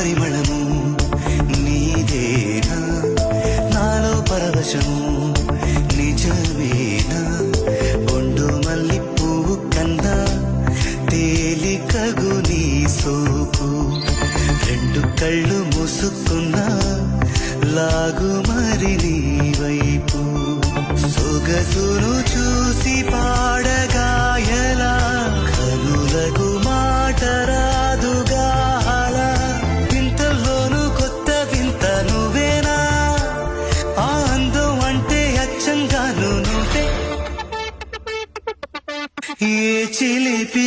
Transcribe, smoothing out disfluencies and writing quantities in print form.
పరిమళము నీదేనా నాలో పరవశము నిజమేనా బొండు మల్లి పువ్వు కన్నా తేలికగు నీ సోపు రెండు కళ్ళు మూసుకున్నా లాగు మరి నీ వైపు సొగసును చూసి పాడగాయలా కనులకు మాట రాదుగా అలా వింతల్లోనూ కొత్త వింత నువ్వేనా ఆ అందం అంటే అచ్చంగాను నువ్వే ఏ చిలిపి